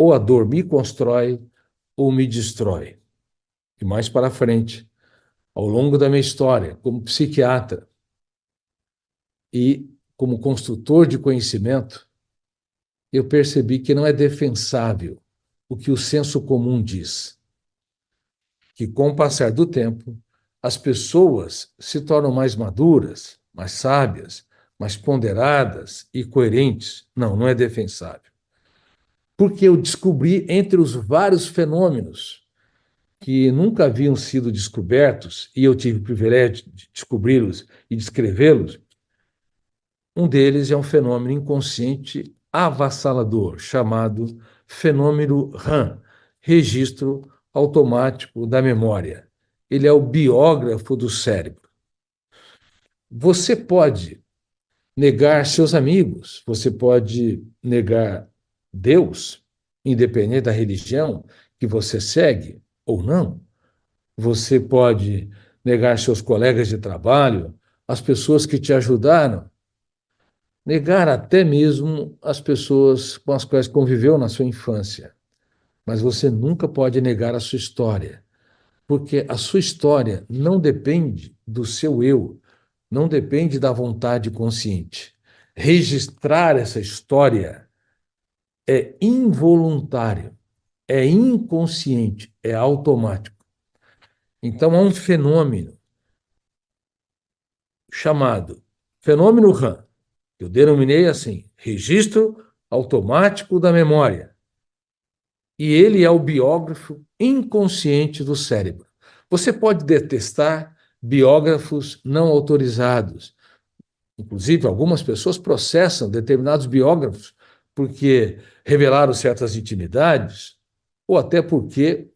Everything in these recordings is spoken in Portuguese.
ou a dor me constrói ou me destrói. E mais para frente, ao longo da minha história, como psiquiatra e como construtor de conhecimento, eu percebi que não é defensável o que o senso comum diz, que com o passar do tempo, as pessoas se tornam mais maduras, mais sábias, mais ponderadas e coerentes. Não, não é defensável. Porque eu descobri entre os vários fenômenos que nunca haviam sido descobertos, e eu tive o privilégio de descobri-los e descrevê-los, um deles é um fenômeno inconsciente avassalador, chamado fenômeno RAM, registro automático da memória. Ele é o biógrafo do cérebro. Você pode negar seus amigos, você pode negar Deus, independente da religião que você segue ou não. Você pode negar seus colegas de trabalho, as pessoas que te ajudaram, negar até mesmo as pessoas com as quais conviveu na sua infância. Mas você nunca pode negar a sua história, porque a sua história não depende do seu eu, não depende da vontade consciente. Registrar essa história é involuntário, é inconsciente, é automático. Então, há um fenômeno chamado fenômeno RAM, que eu denominei assim, registro automático da memória. E ele é o biógrafo inconsciente do cérebro. Você pode detestar biógrafos não autorizados. Inclusive, algumas pessoas processam determinados biógrafos porque revelaram certas intimidades, ou até porque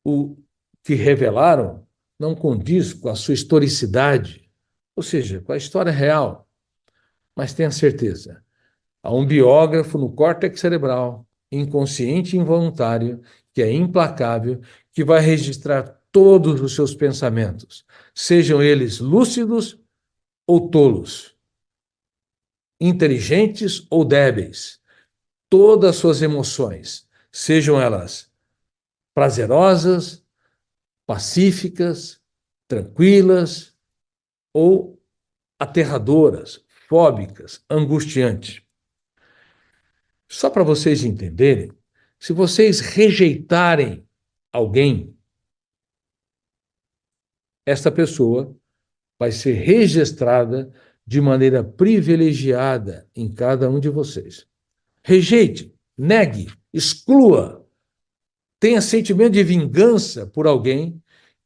o que revelaram não condiz com a sua historicidade, ou seja, com a história real. Mas tenha certeza, há um biógrafo no córtex cerebral, inconsciente e involuntário, que é implacável, que vai registrar todos os seus pensamentos, sejam eles lúcidos ou tolos, inteligentes ou débeis, todas as suas emoções, sejam elas prazerosas, pacíficas, tranquilas ou aterradoras, fóbicas, angustiantes. Só para vocês entenderem, se vocês rejeitarem alguém, esta pessoa vai ser registrada de maneira privilegiada em cada um de vocês. Rejeite, negue, exclua, tenha sentimento de vingança por alguém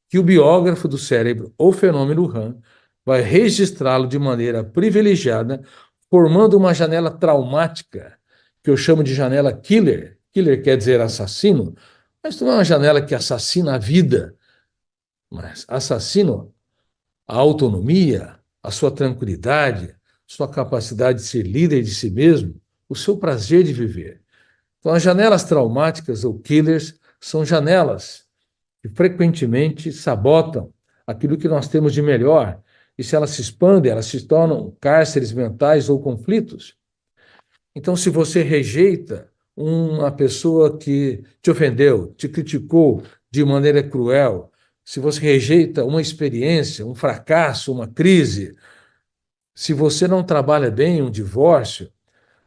que o biógrafo do cérebro, ou fenômeno RAM, vai registrá-lo de maneira privilegiada, formando uma janela traumática, que eu chamo de janela killer. Killer quer dizer assassino, mas não é uma janela que assassina a vida, mas assassina a autonomia, a sua tranquilidade, sua capacidade de ser líder de si mesmo, o seu prazer de viver. Então, as janelas traumáticas ou killers são janelas que frequentemente sabotam aquilo que nós temos de melhor. E se elas se expandem, elas se tornam cárceres mentais ou conflitos. Então, se você rejeita uma pessoa que te ofendeu, te criticou de maneira cruel, se você rejeita uma experiência, um fracasso, uma crise, se você não trabalha bem um divórcio,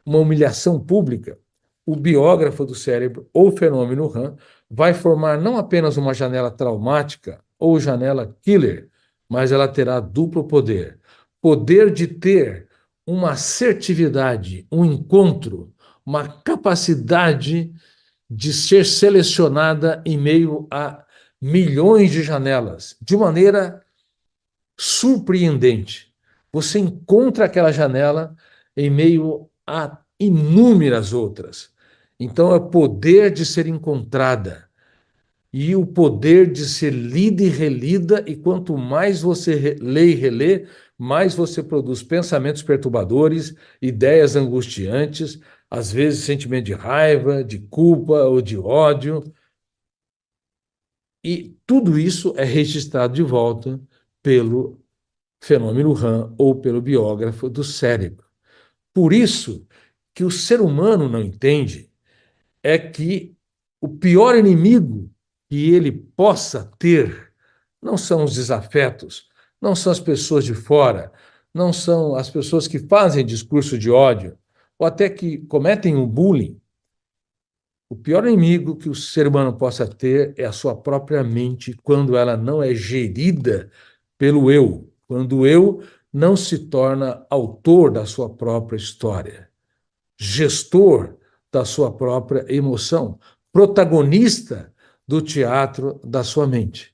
uma humilhação pública, o biógrafo do cérebro, ou fenômeno RAM, vai formar não apenas uma janela traumática ou janela killer, mas ela terá duplo poder. Poder de ter uma assertividade, um encontro, uma capacidade de ser selecionada em meio a milhões de janelas, de maneira surpreendente. Você encontra aquela janela em meio a inúmeras outras. Então, é o poder de ser encontrada e o poder de ser lida e relida, e quanto mais você lê e relê, mais você produz pensamentos perturbadores, ideias angustiantes, às vezes sentimento de raiva, de culpa ou de ódio. E tudo isso é registrado de volta pelo fenômeno RAM ou pelo biógrafo do cérebro. Por isso que o ser humano não entende é que o pior inimigo que ele possa ter não são os desafetos, não são as pessoas de fora, não são as pessoas que fazem discurso de ódio, ou até que cometem o bullying. O pior inimigo que o ser humano possa ter é a sua própria mente, quando ela não é gerida pelo eu, quando o eu não se torna autor da sua própria história, gestor da sua própria emoção, protagonista do teatro da sua mente.